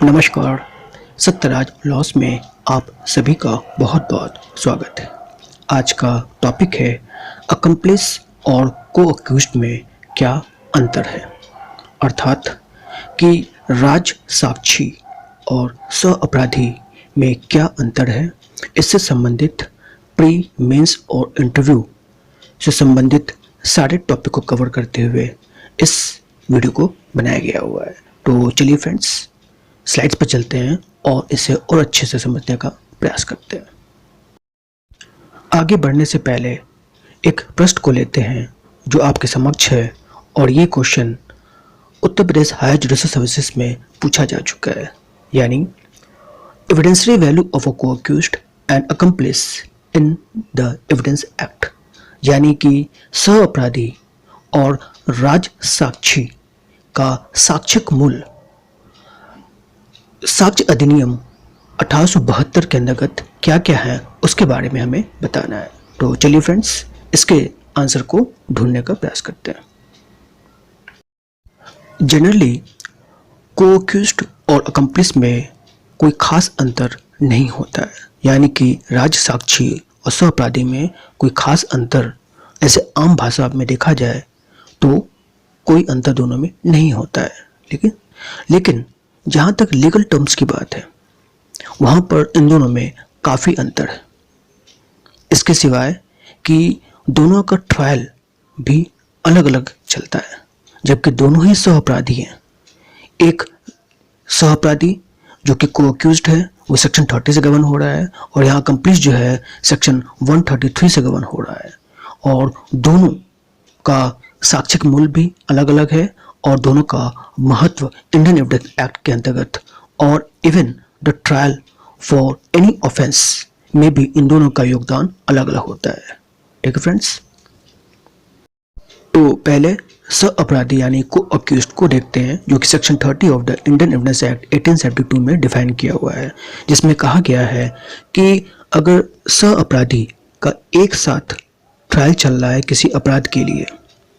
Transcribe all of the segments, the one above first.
नमस्कार। सत्यराज लॉस में आप सभी का बहुत बहुत स्वागत है। आज का टॉपिक है अकम्प्लिस और को अक्यूज्ड में क्या अंतर है, अर्थात कि राज साक्षी और सह अपराधी में क्या अंतर है। इससे संबंधित प्री, मेंस और इंटरव्यू से संबंधित सारे टॉपिक को कवर करते हुए इस वीडियो को बनाया गया हुआ है। तो चलिए फ्रेंड्स, स्लाइड्स पर चलते हैं और इसे और अच्छे से समझने का प्रयास करते हैं। आगे बढ़ने से पहले एक प्रश्न को लेते हैं जो आपके समक्ष है, और ये question Uttar Pradesh higher judicial services में पूछा जा चुका है, यानी एविडेंसरी वैल्यू ऑफ अ को accused and accomplish in the evidence act, यानी कि सह अपराधी और राज साक्षी का साक्ष्यिक मूल्य साक्ष्य अधिनियम 1872 के अंतर्गत क्या क्या है उसके बारे में हमें बताना है। तो चलिए फ्रेंड्स, इसके आंसर को ढूंढने का प्रयास करते हैं। जनरली को अक्यूज्ड और अकम्प्लिस में कोई खास अंतर नहीं होता है, यानी कि राज साक्षी और सह अपराधी में कोई खास अंतर ऐसे आम भाषा में देखा जाए तो कोई अंतर दोनों में नहीं होता है। लेकिन जहाँ तक लीगल टर्म्स की बात है, वहाँ पर इन दोनों में काफ़ी अंतर है। इसके सिवाय कि दोनों का ट्रायल भी अलग अलग चलता है, जबकि दोनों ही सह अपराधी हैं। एक सह अपराधी जो कि को अक्यूज्ड है वो सेक्शन 30 से गवर्न हो रहा है, और यहाँ अकम्प्लिस जो है सेक्शन 133 से गवर्न हो रहा है, और दोनों का साक्ष्यिक मूल्य भी अलग अलग है, और दोनों का महत्व इंडियन एविडेंस एक्ट के अंतर्गत और even the trial for any offence में भी इन दोनों का योगदान अलग अलग होता है। ठीक है फ्रेंड्स, तो पहले सह अपराधी यानी को अक्यूज्ड को देखते हैं, जो कि section 30 of the Indian evidence act 1872 में डिफाइन किया हुआ है, जिसमें कहा गया है कि अगर सह अपराधी का एक साथ ट्रायल चल रहा है किसी अपराध के लिए,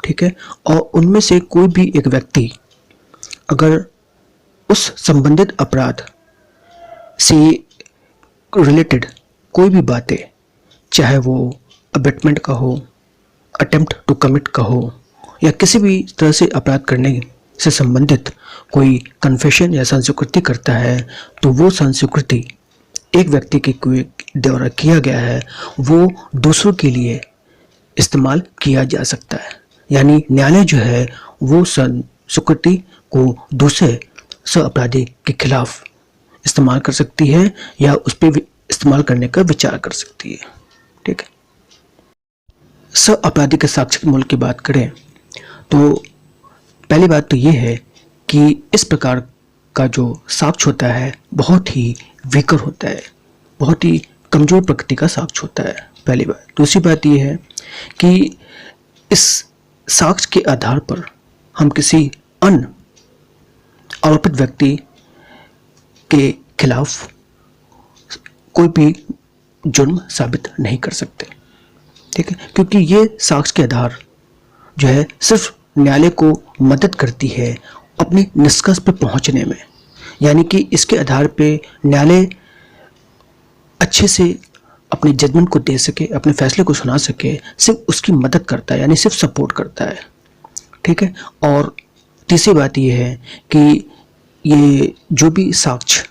ठीक है, और उनमें से कोई भी एक व्यक्ति अगर उस संबंधित अपराध से रिलेटेड कोई भी बातें, चाहे वो अबेटमेंट का हो, अटेम्प्ट टू कमिट का हो, या किसी भी तरह से अपराध करने से संबंधित कोई कन्फेशन या संस्वीकृति करता है, तो वो संस्वीकृति एक व्यक्ति के द्वारा किया गया है वो दूसरों के लिए इस्तेमाल किया जा सकता है। यानी न्यायालय जो है वो संस्वीकृति को दूसरे सह अपराधी के खिलाफ इस्तेमाल कर सकती है या उस पर इस्तेमाल करने का विचार कर सकती है। ठीक है, सह अपराधी के साक्ष्यिक मूल्य की बात करें तो पहली बात तो ये है कि इस प्रकार का जो साक्ष्य होता है बहुत ही वीकर होता है, बहुत ही कमजोर प्रकृति का साक्ष्य होता है, पहली बात। दूसरी बात यह है कि इस साक्ष्य के आधार पर हम किसी अन्य आरोपित व्यक्ति के खिलाफ कोई भी जुर्म साबित नहीं कर सकते। ठीक है, क्योंकि ये साक्ष्य के आधार जो है सिर्फ न्यायालय को मदद करती है अपने निष्कर्ष पर पहुंचने में, यानी कि इसके आधार पे न्यायालय अच्छे से अपने जजमेंट को दे सके, अपने फैसले को सुना सके, सिर्फ उसकी मदद करता है, यानी सिर्फ सपोर्ट करता है। ठीक है, और तीसरी बात यह है कि ये जो भी साक्ष्य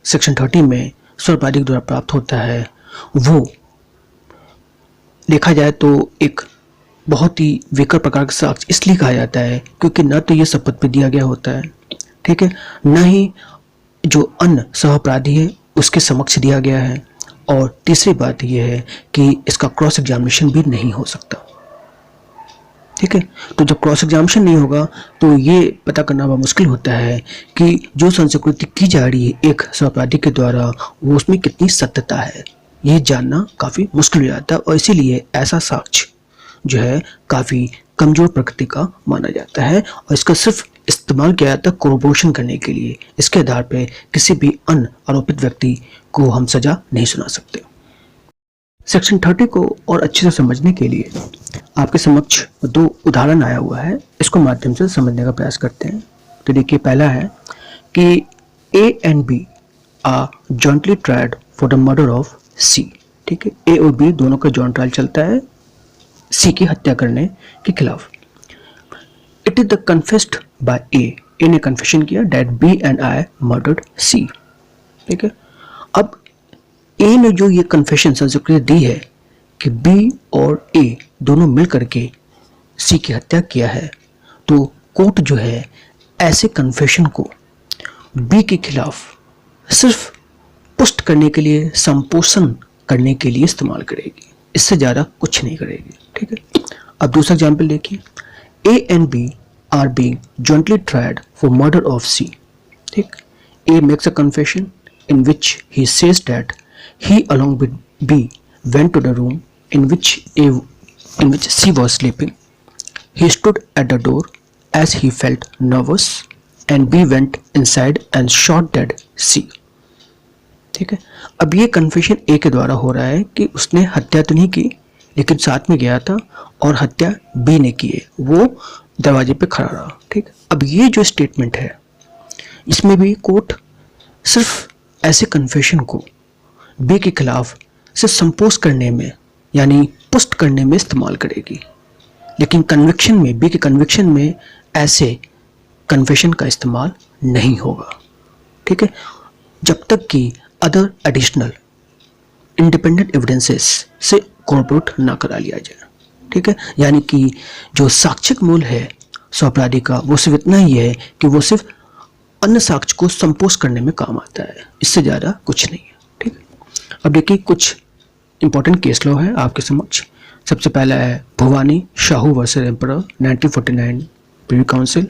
सेक्शन 30 में सह अपराधी के द्वारा प्राप्त होता है वो देखा जाए तो एक बहुत ही विकर प्रकार का साक्ष्य इसलिए कहा जाता है क्योंकि न तो ये शपथ पे दिया गया होता है, ठीक है, न ही जो अन्य सह अपराधी है उसके समक्ष दिया गया है, और तीसरी बात यह है कि इसका क्रॉस एग्जामिनेशन भी नहीं हो सकता। ठीक है, तो जब क्रॉस एग्जामिनेशन नहीं होगा तो ये पता करना बहुत मुश्किल होता है कि जो संस्वीकृति की जा रही है एक सह अपराधी के द्वारा वो उसमें कितनी सत्यता है, ये जानना काफ़ी मुश्किल हो जाता है, और इसीलिए ऐसा साक्ष्य जो है काफ़ी कमज़ोर प्रकृति का माना जाता है, और इसका सिर्फ इस्तेमाल किया जाता है कोरोबोरेशन करने के लिए। इसके आधार पर किसी भी अन्य आरोपित व्यक्ति को हम सजा नहीं सुना सकते। सेक्शन 30 को और अच्छे से समझने के लिए आपके समक्ष दो उदाहरण आया हुआ है, इसको माध्यम से समझने का प्रयास करते हैं। तो देखिए, पहला है कि A and B are jointly tried for the murder of C। ठीक है, A और B दोनों का जॉइंट ट्रायल चलता है C की हत्या करने के खिलाफ। It is the confessed by A ने कन्फेशन किया that B and I murdered C। ठीक है, अब A ने जो ये कन्फेशन संस्कृति दी है कि B और A दोनों मिल करके C की हत्या किया है, तो कोर्ट जो है ऐसे कन्फेशन को B के खिलाफ सिर्फ पुष्ट करने के लिए, संपोषण करने के लिए इस्तेमाल करेगी, इससे ज़्यादा कुछ नहीं करेगी। ठीक है, अब दूसरा एग्जाम्पल देखिए, A and B are being jointly tried for murder of C। ठीक, A makes a confession in which he says that he along with B went to the room in which C was sleeping। He stood at the door as he felt nervous and B went inside and shot dead C। ठीक है, अब ये confession ए के द्वारा हो रहा है कि उसने हत्या तो नहीं की लेकिन साथ में गया था और हत्या बी ने की है, वो दरवाजे पे खड़ा रहा। ठीक, अब ये जो स्टेटमेंट है इसमें भी कोर्ट सिर्फ ऐसे कन्फेशन को बी के खिलाफ सिर्फ संपोज करने में यानी पुष्ट करने में इस्तेमाल करेगी, लेकिन कन्विक्शन में, बी के कन्विक्शन में ऐसे कन्फेशन का इस्तेमाल नहीं होगा। ठीक है, जब तक कि अदर एडिशनल इंडिपेंडेंट एविडेंसेस से कॉर्पोरेट ना करा लिया जाए। ठीक है, यानी कि जो साक्ष्यक मूल है स्वअपराधी का वो सिर्फ इतना ही है कि वो सिर्फ अन्य साक्ष्य को संपोष करने में काम आता है, इससे ज़्यादा कुछ नहीं है। ठीक है, अब देखिए कुछ इंपॉर्टेंट केस लॉ है आपके समक्ष। सबसे पहला है Bhavani Shahu versus emperor 1949 privy council.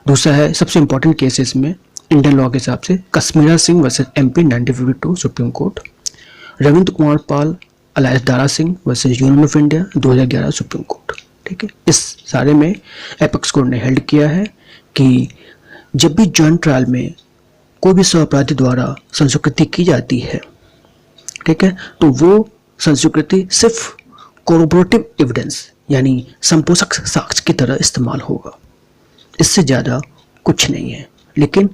दूसरा है सबसे इंपॉर्टेंट केसेस में इंडियन लॉ के हिसाब से Kashmira Singh versus MP 1952 supreme court, Ravindra Kumar Pal alias Dara Singh versus union of India 2011 supreme court. ठीक है, इस सारे में एपेक्स कोर्ट ने हेल्ड किया है कि जब भी जॉइंट ट्रायल में कोई भी स्वअपराधी द्वारा संस्वीकृति की जाती है, ठीक है, तो वो संस्वीकृति सिर्फ कोरोबोरेटिव एविडेंस यानी संपोषक साक्ष्य की तरह इस्तेमाल होगा, इससे ज़्यादा कुछ नहीं है। लेकिन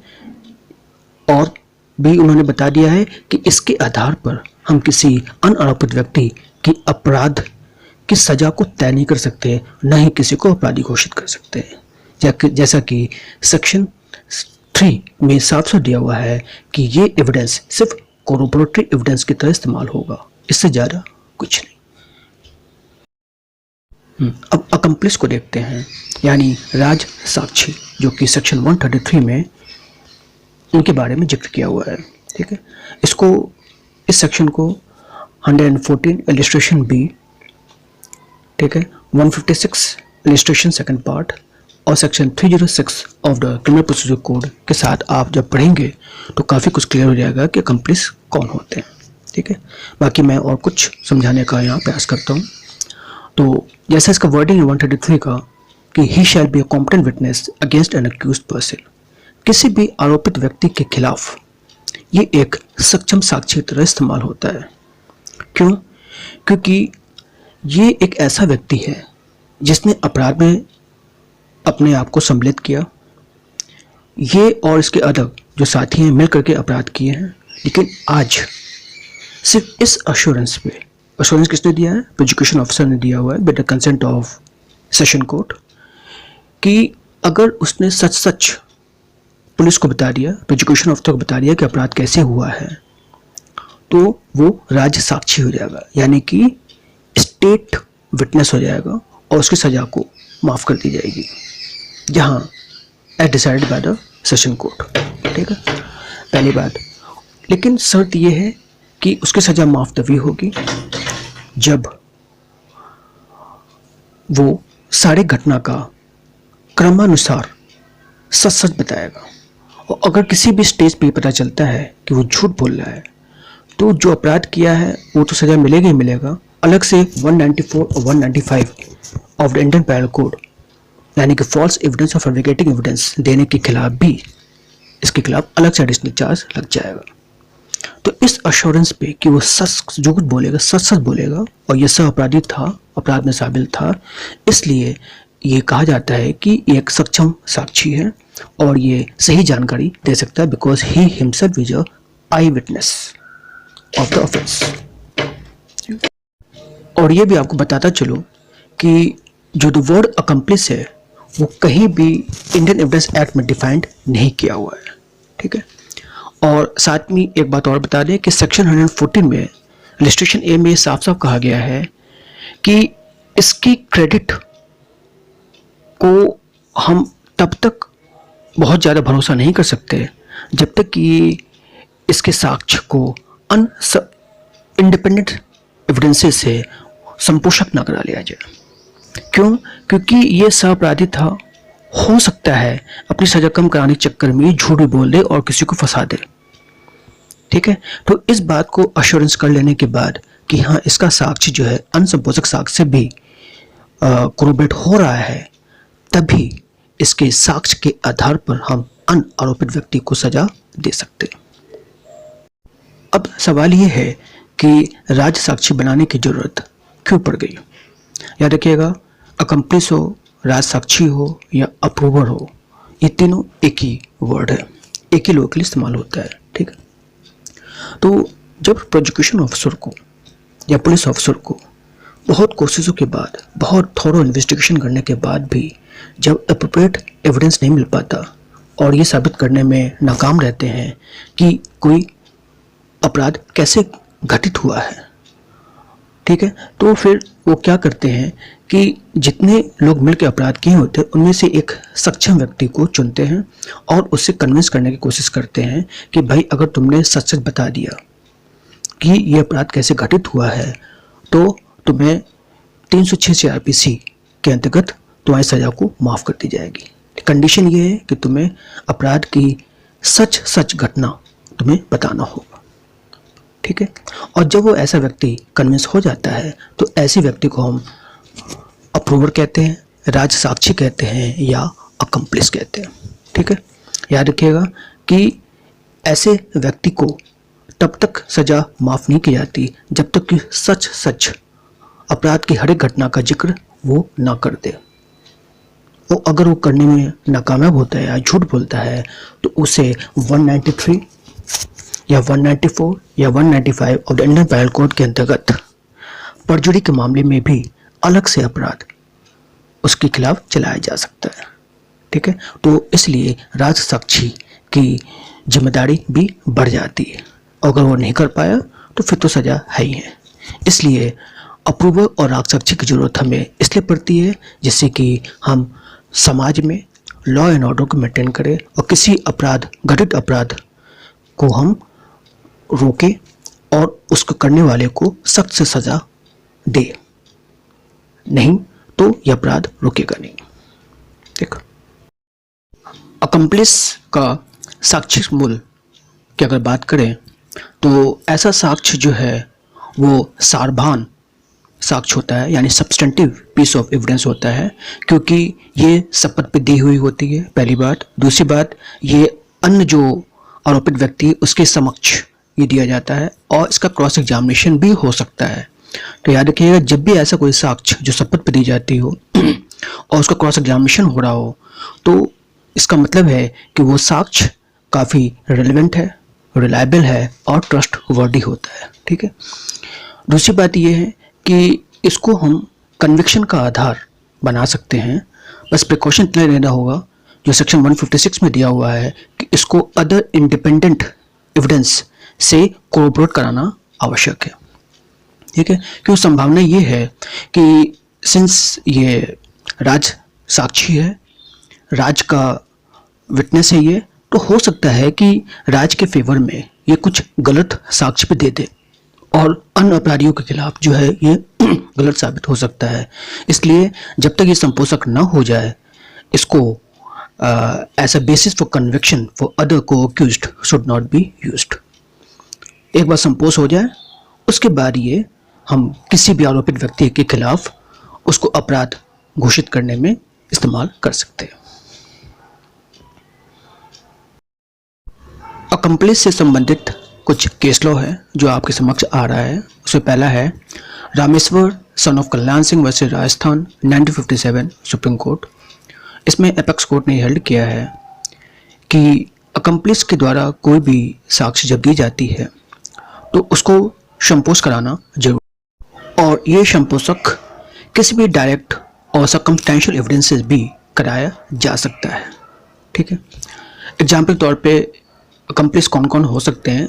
और भी उन्होंने बता दिया है कि इसके आधार पर हम किसी अनारोपित व्यक्ति की अपराध की सजा को तय नहीं कर सकते, न ही किसी को अपराधी घोषित कर सकते हैं, जैसा कि सेक्शन 3 में साफ साफ दिया हुआ है कि ये एविडेंस सिर्फ कोरोबोरेटरी एविडेंस की तरह इस्तेमाल होगा, इससे ज़्यादा कुछ नहीं। अब अकम्प्लिस को देखते हैं, यानी राज साक्षी, जो कि सेक्शन 133 में इनके बारे में जिक्र किया हुआ है। ठीक है, इस सेक्शन को 114 इलिस्ट्रेशन बी, ठीक है, 156 इलिस्ट्रेशन सेकंड पार्ट और section 306 of the criminal procedure code के साथ आप जब पढ़ेंगे तो काफ़ी कुछ क्लियर हो जाएगा कि अकम्प्लिस कौन होते हैं। ठीक है, बाकी मैं और कुछ समझाने का यहाँ प्रयास करता हूँ। तो जैसा इसका वर्डिंग है 133 का कि ही shall be a competent witness against an accused person, किसी भी आरोपित व्यक्ति के खिलाफ ये एक सक्षम साक्षी की तरह इस्तेमाल होता है। क्यों? क्योंकि ये एक ऐसा व्यक्ति है जिसने अपराध में अपने आप को सम्मिलित किया, ये और इसके अदर जो साथी हैं मिल करके अपराध किए हैं, लेकिन आज सिर्फ इस अश्योरेंस पे, अश्योरेंस किसने दिया है? प्रोसिक्यूशन ऑफिसर ने दिया हुआ है with the consent of session court, कि अगर उसने सच सच पुलिस को बता दिया, प्रोसिक्यूशन ऑफिसर को बता दिया कि अपराध कैसे हुआ है, तो वो राज्य साक्षी हो जाएगा, यानी कि स्टेट विटनेस हो जाएगा और उसकी सजा को माफ़ कर दी जाएगी, जहाँ as decided by the session court. ठीक है, पहली बात। लेकिन शर्त यह है कि उसकी सजा माफ़ तभी होगी जब वो सारी घटना का क्रमानुसार सच सच बताएगा, और अगर किसी भी स्टेज पे पता चलता है कि वो झूठ बोल रहा है तो जो अपराध किया है वो तो सजा मिलेगा ही मिलेगा। अलग से 194 और 195 of the Indian penal code, यानी कि फॉल्स एविडेंस और फैब्रिकेटिंग एविडेंस देने के खिलाफ भी इसके खिलाफ अलग से एडिशनल चार्ज लग जाएगा। तो इस अश्योरेंस पे कि वो सच जो कुछ बोलेगा सच सच बोलेगा और ये सब अपराधी था, अपराध में शामिल था, इसलिए ये कहा जाता है कि ये एक सक्षम साक्षी है और ये सही जानकारी दे सकता है because he himself is a I witness of the offence. और ये भी आपको बताता चलो कि जो द वर्ड अकम्प्लिस है वो कहीं भी इंडियन एविडेंस एक्ट में डिफाइंड नहीं किया हुआ है, ठीक है। और साथ में एक बात और बता दें कि सेक्शन 114 में रजिस्ट्रेशन ए में साफ साफ कहा गया है कि इसकी क्रेडिट को हम तब तक बहुत ज़्यादा भरोसा नहीं कर सकते जब तक कि इसके साक्ष्य को इंडिपेंडेंट एविडेंसेस से संपोषक न करा लिया जाए। क्यों? क्योंकि ये सहअपराधी था, हो सकता है अपनी सजा कम कराने के चक्कर में झूठ भी बोल दे और किसी को फंसा दे, ठीक है। तो इस बात को अश्योरेंस कर लेने के बाद कि हाँ इसका साक्ष्य जो है अनसंपोषक साक्ष्य से भी कोरोबरेट हो रहा है, तभी इसके साक्ष्य के आधार पर हम अन आरोपित व्यक्ति को सजा दे सकते हैं। अब सवाल ये है कि राज साक्षी बनाने की जरूरत क्यों पड़ गई। याद रखिएगा, अकम्प्लिस हो, राज साक्षी हो या अप्रूवर हो, ये तीनों एक ही वर्ड है, एक ही लोगों के लिए इस्तेमाल होता है, ठीक है। तो जब प्रोसिक्यूशन ऑफिसर को या पुलिस ऑफिसर को बहुत कोशिशों के बाद, बहुत थोरो इन्वेस्टिगेशन करने के बाद भी जब अप्रोप्रिएट एविडेंस नहीं मिल पाता और ये साबित करने में नाकाम रहते हैं कि कोई अपराध कैसे घटित हुआ है, ठीक है, तो फिर वो क्या करते हैं कि जितने लोग मिलकर अपराध किए होते हैं उनमें से एक सक्षम व्यक्ति को चुनते हैं और उससे कन्विंस करने की कोशिश करते हैं कि भाई अगर तुमने सच सच बता दिया कि ये अपराध कैसे घटित हुआ है तो तुम्हें 306 CRPC के अंतर्गत तुम्हारी सजा को माफ़ कर दी जाएगी। कंडीशन ये है कि तुम्हें अपराध की सच घटना तुम्हें बताना होगा, ठीक है। और जब वो ऐसा व्यक्ति कन्विंस हो जाता है तो ऐसे व्यक्ति को हम अप्रूवर कहते हैं, राज साक्षी कहते हैं या अकम्प्लिस कहते हैं, ठीक है। याद रखिएगा कि ऐसे व्यक्ति को तब तक सजा माफ़ नहीं की जाती जब तक कि सच अपराध की हर एक घटना का जिक्र वो ना कर दे। वो अगर वो करने में नाकामयाब होता है या झूठ बोलता है तो उसे 193 या 194 या 195 of the Indian penal code के अंतर्गत परजुरी के मामले में भी अलग से अपराध उसके खिलाफ चलाया जा सकता है, ठीक है। तो इसलिए राज साक्षी की जिम्मेदारी भी बढ़ जाती है। अगर वो नहीं कर पाया तो फिर तो सजा है ही है। इसलिए अप्रूवर और राज साक्षी की जरूरत हमें इसलिए पड़ती है जिससे कि हम समाज में लॉ एंड ऑर्डर को मेंटेन करें और किसी घटित अपराध को हम रोके और उसको करने वाले को सख्त से सजा दे, नहीं तो यह अपराध रुकेगा नहीं। देखो, अकम्प्लिस का साक्ष्य मूल की अगर बात करें तो ऐसा साक्ष्य जो है वो सारभान साक्ष्य होता है, यानी सब्सटेंटिव पीस ऑफ एविडेंस होता है, क्योंकि ये शपथ पे दी हुई होती है, पहली बात। दूसरी बात, ये अन्य जो आरोपित व्यक्ति उसके समक्ष ये दिया जाता है और इसका क्रॉस एग्जामिनेशन भी हो सकता है। तो याद रखिएगा, जब भी ऐसा कोई साक्ष्य जो शपथ पे दी जाती हो और उसका क्रॉस एग्जामिनेशन हो रहा हो तो इसका मतलब है कि वो साक्ष्य काफ़ी रेलेवेंट है, रिलायबल है और ट्रस्ट वर्दी होता है, ठीक है। दूसरी बात ये है कि इसको हम कन्विक्शन का आधार बना सकते हैं, बस प्रिकॉशन इतना लेना होगा जो सेक्शन 156 में दिया हुआ है कि इसको अदर इंडिपेंडेंट एविडेंस से कोरोबोरेट कराना आवश्यक है, ठीक है। क्यों? संभावना ये है कि सिंस ये राज साक्षी है, राज का विटनेस है ये, तो हो सकता है कि राज के फेवर में ये कुछ गलत साक्ष्य भी दे दे और अन्य अपराधियों के खिलाफ जो है ये गलत साबित हो सकता है। इसलिए जब तक ये संपोषक न हो जाए इसको as a basis for conviction for other co-accused should not be used. एक बार संपोष हो जाए उसके बाद ये हम किसी भी आरोपित व्यक्ति के खिलाफ उसको अपराध घोषित करने में इस्तेमाल कर सकते हैं। अकम्प्लिस से संबंधित कुछ केस लॉ है जो आपके समक्ष आ रहा है। उससे पहला है Rameshwar son of Kalyan Singh versus Rajasthan 1957 supreme court. इसमें एपेक्स कोर्ट ने हेल्ड किया है कि अकम्प्लिस के द्वारा कोई भी साक्ष्य जब दी जाती है तो उसको संपोष कराना जरूर, और ये संपोषक किसी भी डायरेक्ट और सर्कमस्टेंशियल एविडेंसेस भी कराया जा सकता है। ठीक है, एग्जाम्पल तौर पे अकम्प्लिस कौन कौन हो सकते हैं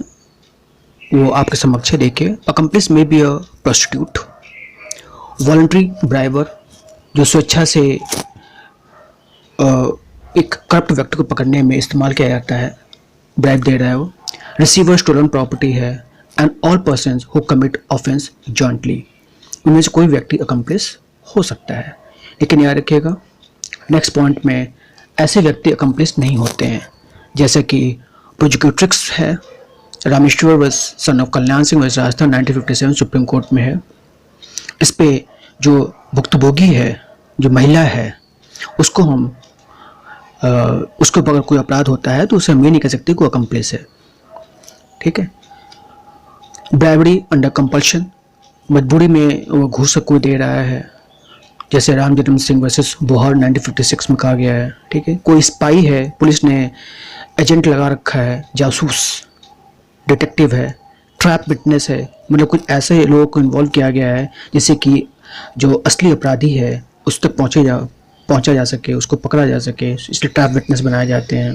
वो आपके समक्ष है। देखिए, अकम्प्लिस में बी अ प्रोस्टिट्यूट, वॉलंटरी ब्राइबर जो स्वेच्छा से एक करप्ट व्यक्ति को पकड़ने में इस्तेमाल किया जाता है, ब्राइब दे रहा है वो। रिसीवर स्टोलन प्रॉपर्टी है, and all persons who commit offence jointly, उनमें से कोई व्यक्ति अकम्प्लिस हो सकता है। लेकिन याद रखिएगा, नेक्स्ट पॉइंट में ऐसे व्यक्ति अकम्प्लिस नहीं होते हैं, जैसे कि प्रोजिक्यूट्रिक्स है, रामेश्वर वस son of Kalyan Singh versus Rajasthan 1957 supreme court में है। इस पे जो भुक्तभोगी है, जो महिला है, उसको हम उसके ऊपर अगर कोई अपराध होता है तो उसे हम ये नहीं कह सकते कोई अकम्प्लिस है। ठीक है, ब्राइबरी अंडर कंपल्शन, मजबूरी में वो घूस कोई दे रहा है, जैसे राम जन्म सिंह वर्सेस बोहर 1956 में कहा गया है। ठीक है, कोई स्पाई है, पुलिस ने एजेंट लगा रखा है, जासूस डिटेक्टिव है, ट्रैप विटनेस है, मतलब कुछ ऐसे लोगों को इन्वॉल्व किया गया है जिससे कि जो असली अपराधी है उस तक पहुंचा जा सके, उसको पकड़ा जा सके, इसलिए ट्रैप विटनेस बनाए जाते हैं।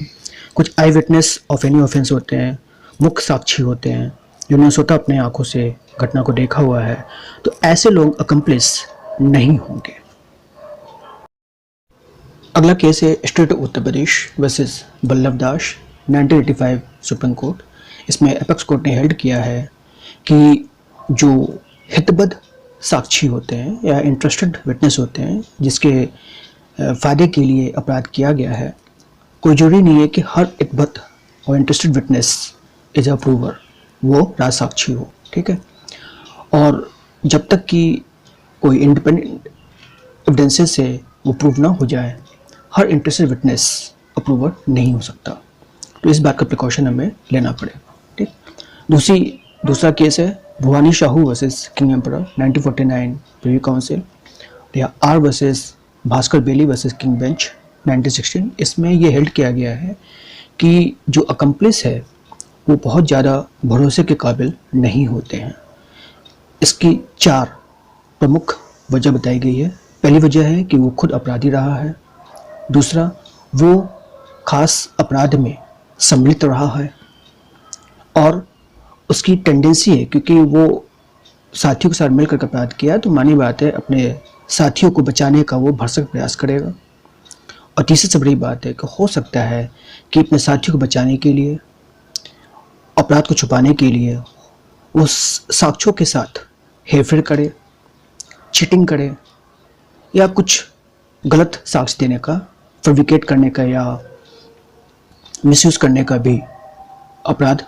कुछ आई विटनेस ऑफ एनी ऑफेंस होते हैं, मुख्य साक्षी होते हैं जिन्होंने स्वतः अपने आंखों से घटना को देखा हुआ है, तो ऐसे लोग अकम्प्लिस नहीं होंगे। अगला केस है state of Uttar Pradesh versus Ballabh Das 1985 supreme court. इसमें एपेक्स कोर्ट ने हेल्ड किया है कि जो हितबद्ध साक्षी होते हैं या इंटरेस्टेड विटनेस होते हैं जिसके फ़ायदे के लिए अपराध किया गया है, कोई जरूरी नहीं है कि हर हितबद्ध और interested witness is a prover वो राज साक्षी हो। ठीक है, और जब तक कि कोई इंडिपेंडेंट एविडेंसेस से वो प्रूव ना हो जाए, हर इंटरेस्टेड विटनेस अप्रूवर नहीं हो सकता। तो इस बात का प्रिकॉशन हमें लेना पड़ेगा। ठीक, दूसरा केस है Bhavani Shahu versus king emperor 1949 privy council, या आर वर्सेस भास्कर बेली वर्सेस किंग बेंच 1916। इसमें ये हेल्ड किया गया है कि जो अकम्प्लिस है वो बहुत ज़्यादा भरोसे के काबिल नहीं होते हैं। इसकी 4 प्रमुख वजह बताई गई है। पहली वजह है कि वो खुद अपराधी रहा है, दूसरा वो खास अपराध में सम्मिलित रहा है, और उसकी टेंडेंसी है क्योंकि वो साथियों के साथ मिलकर अपराध किया तो मानी बात है अपने साथियों को बचाने का वो भरसक प्रयास करेगा। और तीसरी सबसे बड़ी बात है कि हो सकता है कि अपने साथियों को बचाने के लिए, अपराध को छुपाने के लिए वो साक्ष्यों के साथ हेरफेर करे, चीटिंग करे, या कुछ गलत साक्ष्य देने का, फैब्रिकेट करने का या मिसयूज करने का भी अपराध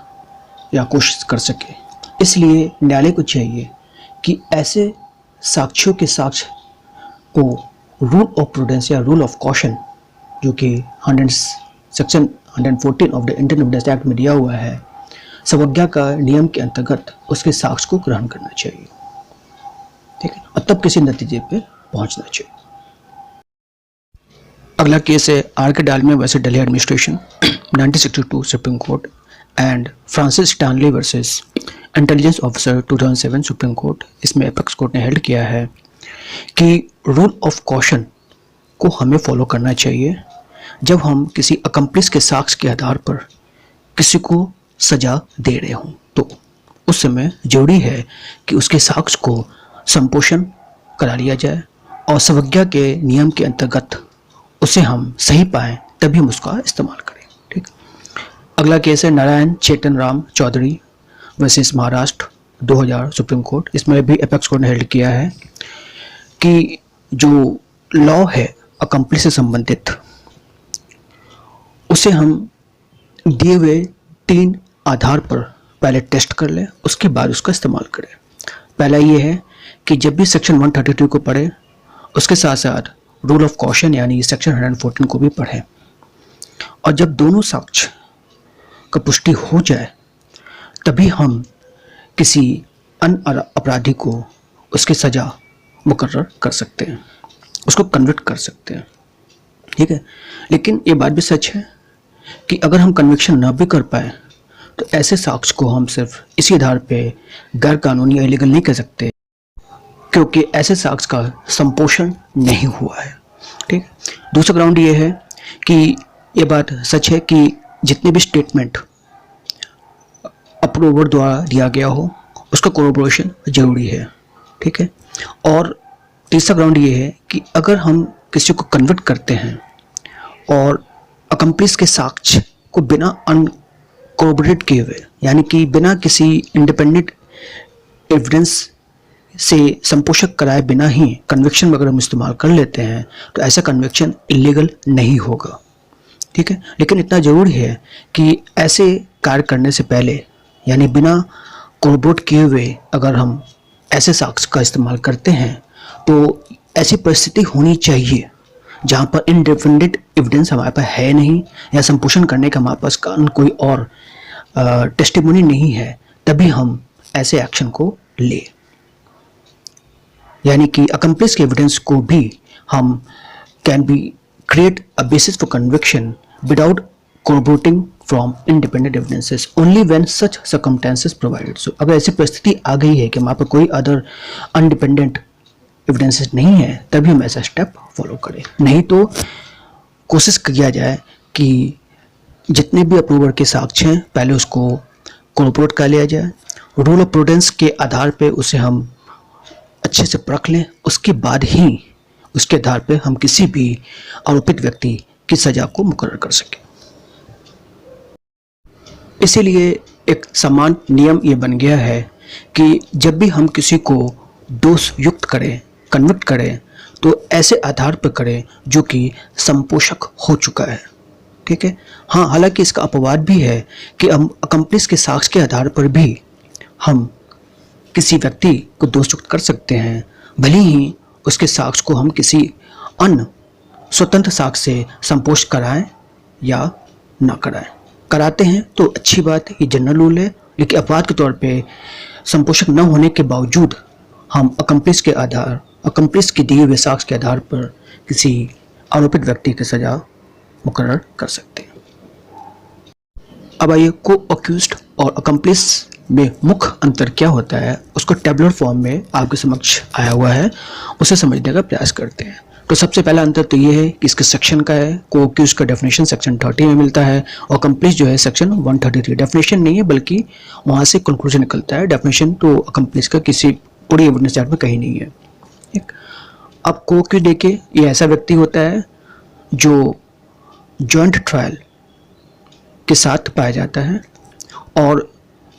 या कोशिश कर सके। इसलिए न्यायालय को चाहिए कि ऐसे साक्ष्यों के साक्ष्य को रूल ऑफ प्रूडेंस या रूल ऑफ कॉशन, जो कि section 114 of the Indian evidence act में दिया हुआ है, संवज्ञा का नियम के अंतर्गत उसके साक्ष्य को ग्रहण करना चाहिए। ठीक है, और तब किसी नतीजे पे पहुंचना चाहिए। अगला केस है R K Dalmia versus Delhi administration 1962 supreme court, and Francis Stanley versus intelligence officer 2007 supreme court. इसमें एपेक्स कोर्ट ने हेल्ड किया है कि रूल ऑफ कॉशन को हमें फॉलो करना चाहिए जब हम किसी अकम्प्लिस के साक्ष्य के आधार पर किसी को सजा दे रहे हों, तो उस समय जरूरी है कि उसके साक्ष्य को संपोषण करा लिया जाए और संवज्ञा के नियम के अंतर्गत उसे हम सही पाएं, तभी हम उसका इस्तेमाल करें। ठीक, अगला केस है Narayan Chetan Ram Chaudhari versus Maharashtra 2000 supreme court. इसमें भी एपेक्स कोर्ट ने हेल्ड किया है कि जो लॉ है अकम्प्लिस से संबंधित, उसे हम दिए हुए 3 आधार पर पहले टेस्ट कर लें, उसके बाद उसका इस्तेमाल करें। पहला ये है कि जब भी सेक्शन 132 को पढ़ें, उसके साथ साथ रूल ऑफ कॉशन यानी सेक्शन 114 को भी पढ़ें, और जब दोनों साक्ष्य का पुष्टि हो जाए तभी हम किसी अन्य अपराधी को उसकी सज़ा मुकर्रर कर सकते हैं, उसको कन्विक्ट कर सकते हैं, ठीक है। लेकिन ये बात भी सच है कि अगर हम कन्विक्शन न भी कर पाए तो ऐसे साक्ष्य को हम सिर्फ इसी आधार पे गैर कानूनी या इलीगल नहीं कह सकते क्योंकि ऐसे साक्ष्य का संपोषण नहीं हुआ है, ठीक है। दूसरा ग्राउंड ये है कि ये बात सच है कि जितने भी स्टेटमेंट अप्रूवर द्वारा दिया गया हो उसका कोरोबोरेशन जरूरी है, ठीक है। और तीसरा ग्राउंड ये है कि अगर हम किसी को कन्वर्ट करते हैं और अकम्प्लिस के साक्ष्य को बिना अनकोरोबोरेट किए हुए, यानी कि बिना किसी इंडिपेंडेंट एविडेंस से संपोषक कराए बिना ही कन्विक्शन अगर हम इस्तेमाल कर लेते हैं तो ऐसा कन्विक्शन इलीगल नहीं होगा, ठीक है। लेकिन इतना ज़रूरी है कि ऐसे कार्य करने से पहले, यानी बिना कोरोबोरेट किए हुए अगर हम ऐसे साक्ष्य का इस्तेमाल करते हैं तो ऐसी परिस्थिति होनी चाहिए जहाँ पर इंडिपेंडेंट एविडेंस हमारे पास है नहीं या संपोषण करने का हमारे पास कोई और टेस्टिमोनी नहीं है, तभी हम ऐसे एक्शन को ले, यानी कि अकम्प्लिस के एविडेंस को भी हम can be create a basis for conviction without corroborating from independent evidences only when such circumstances provided। So अगर ऐसी परिस्थिति आ गई है कि हमारे पास कोई अदर अनडिपेंडेंट एविडेंसेस नहीं है तभी हम ऐसा स्टेप फॉलो करें, नहीं तो कोशिश किया जाए कि जितने भी अप्रूवर के साक्ष्य हैं पहले उसको कोरोबोरेट कर लिया जाए, रूल ऑफ प्रूडेंस के आधार पे उसे हम अच्छे से परख लें, उसके बाद ही उसके आधार पे हम किसी भी आरोपित व्यक्ति की सज़ा को मुकर्रर कर सकें। इसीलिए एक समान नियम ये बन गया है कि जब भी हम किसी को दोष युक्त करें, कन्विक्ट करें, तो ऐसे आधार पर करें जो कि संपोषक हो चुका है, ठीक है। हाँ, हालांकि इसका अपवाद भी है कि हम अकम्प्लिस के साक्ष्य के आधार पर भी हम किसी व्यक्ति को दोषयुक्त कर सकते हैं, भले ही उसके साक्ष्य को हम किसी अन्य स्वतंत्र साक्ष्य से संपोष कराएं या ना कराएं। कराते हैं तो अच्छी बात, ये जनरल रूल है, लेकिन अपवाद के तौर पे संपोषक न होने के बावजूद हम अकम्प्लिस के दिए हुए साक्ष्य के आधार पर किसी आरोपित व्यक्ति की सजा मुकर्रर कर सकते हैं। अब आइए को अक्यूज्ड और अकम्प्लिस में मुख्य अंतर क्या होता है उसको टेबुलर फॉर्म में आपके समक्ष आया हुआ है, उसे समझने का प्रयास करते हैं। तो सबसे पहला अंतर तो ये है कि इसके सेक्शन का है, को अक्यूज्ड का डेफिनेशन सेक्शन 30 में मिलता है और अकम्प्लिस जो है सेक्शन 133। डेफिनेशन नहीं है बल्कि वहाँ से कंक्लूजन निकलता है, डेफिनेशन तो अकम्प्लिस का किसी पूरी एविडेंस एक्ट में कहीं नहीं है, ठीक। अब को अक्यूज्ड देखिए, ये ऐसा व्यक्ति होता है जो जॉइंट ट्रायल के साथ पाया जाता है, और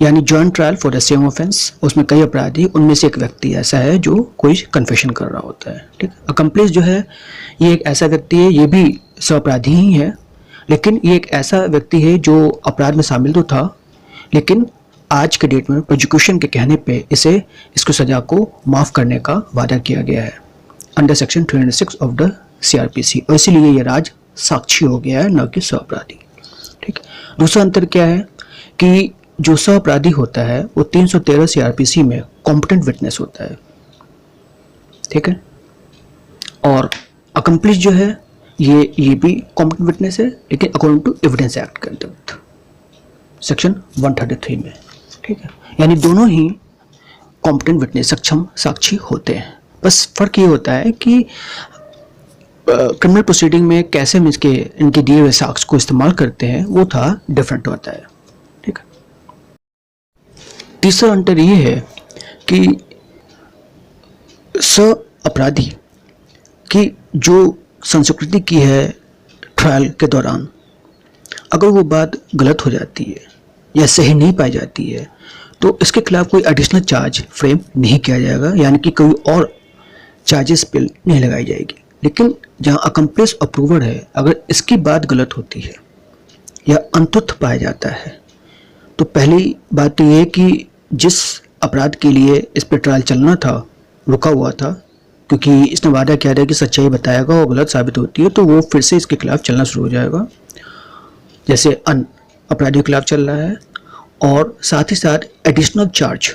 यानी joint trial for the same offence, उसमें कई अपराधी, उनमें से एक व्यक्ति ऐसा है जो कोई कन्फेशन कर रहा होता है, ठीक। अकम्प्लिस जो है ये एक ऐसा व्यक्ति है, ये भी अपराधी ही है, लेकिन ये एक ऐसा व्यक्ति है जो अपराध में शामिल तो था, लेकिन आज के डेट में प्रोसिक्यूशन के कहने पे इसको सजा को माफ़ करने का वादा किया गया है under section 306 of the CRPC, और इसीलिए ये राज साक्षी हो गया है, न कि सह अपराधी, ठीक। दूसरा अंतर क्या है कि जो सह अपराधी होता है वो 313 CRPC में कॉम्पिटेंट विटनेस होता है, ठीक है, और अकम्प्लिस जो है ये भी कॉम्पिटेंट विटनेस है, लेकिन अकॉर्डिंग टू एविडेंस एक्ट के अंतर्गत सेक्शन 133 में, ठीक है। यानी दोनों ही कॉम्पिटेंट विटनेस, सक्षम साक्षी होते हैं, बस फर्क ये होता है कि क्रिमिनल प्रोसीडिंग में कैसे हम इनके दिए हुए साक्ष्य को इस्तेमाल करते हैं वो था डिफरेंट होता है, ठीक है। तीसरा अंतर ये है कि सह अपराधी की जो संस्कृति की है ट्रायल के दौरान, अगर वो बात गलत हो जाती है या सही नहीं पाई जाती है तो इसके खिलाफ कोई एडिशनल चार्ज फ्रेम नहीं किया जाएगा, यानी कि कोई और चार्जेस बिल नहीं लगाई जाएगी। लेकिन जहां अकम्प्लिस अप्रूवर है, अगर इसकी बात गलत होती है या अनतुथ पाया जाता है तो पहली बात तो ये कि जिस अपराध के लिए इस पर ट्रायल चलना था रुका हुआ था, क्योंकि इसने वादा किया था कि सच्चाई बताएगा और गलत साबित होती है तो वो फिर से इसके खिलाफ चलना शुरू हो जाएगा, जैसे अन्य अपराधियों के खिलाफ चल रहा है। और साथ ही साथ additional charge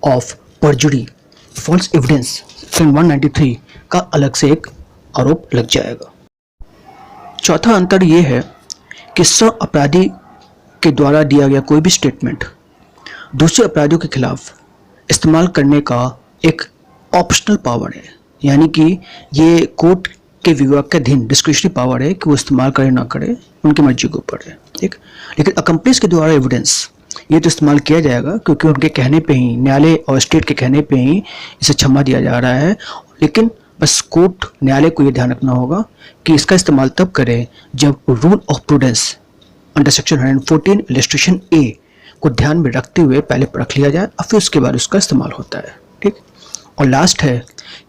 of perjury false evidence section 193 का अलग से एक आरोप लग जाएगा। चौथा अंतर यह है कि सह अपराधी के द्वारा दिया गया कोई भी स्टेटमेंट दूसरे अपराधियों के खिलाफ इस्तेमाल करने का एक ऑप्शनल पावर है, यानी कि ये कोर्ट के विभाग के अधीन डिस्क्रिशनरी पावर है कि वो इस्तेमाल करे ना करे, उनकी मर्जी के ऊपर है, ठीक। लेकिन अकम्प्लिस के द्वारा एविडेंस ये तो इस्तेमाल किया जाएगा क्योंकि उनके कहने पे ही, न्यायालय और स्टेट के कहने पे ही इसे क्षमा दिया जा रहा है। लेकिन बस कोर्ट, न्यायालय को ये ध्यान रखना होगा कि इसका इस्तेमाल तब करें जब rule of prudence under section 114 illustration A को ध्यान में रखते हुए पहले रख लिया जाए और फिर उसके बाद उसका इस्तेमाल होता है, ठीक। और लास्ट है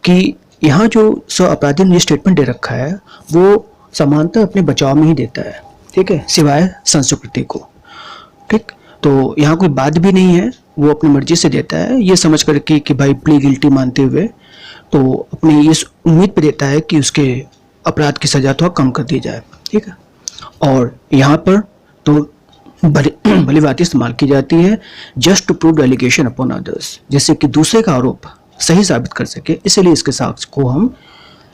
कि यहाँ जो सह अपराधी ने स्टेटमेंट दे रखा है वो समानता अपने बचाव में ही देता है, ठीक है, सिवाय संस्कृति को, ठीक। तो यहाँ कोई बात भी नहीं है, वो अपनी मर्जी से देता है, ये समझ करके कि भाई प्ली गिल्टी मानते हुए, तो अपनी इस उम्मीद पे देता है कि उसके अपराध की सज़ा थोड़ा कम कर दी जाए, ठीक है। और यहाँ पर तो भली बात इस्तेमाल की जाती है just to prove allegation upon others, जिससे कि दूसरे का आरोप सही साबित कर सके, इसलिए इसके साक्ष्य को हम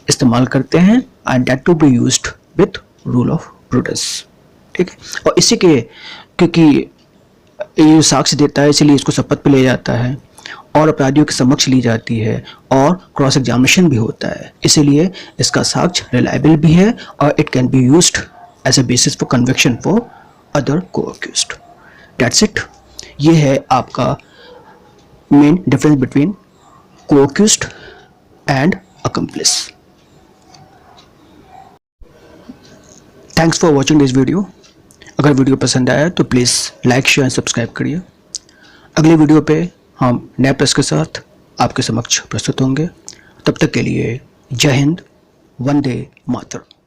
इस्तेमाल करते हैं and that to be used with rule of prudence, ठीक है। और इसी के क्योंकि ये साक्ष्य देता है इसलिए इसको शपथ पे ले जाता है और अपराधियों के समक्ष ली जाती है और क्रॉस एग्जामिनेशन भी होता है, इसीलिए इसका साक्ष्य रिलायबल भी है और it can be used as a basis for conviction for other co-accused. That's it. ये है आपका main difference between co-accused and accomplice. Thanks for watching this video. अगर वीडियो पसंद आया तो please like, share and subscribe करिए। अगले video पे हम नए प्रश्न के साथ आपके समक्ष प्रस्तुत होंगे। तब तक के लिए जय हिंद, वंदे मातरम।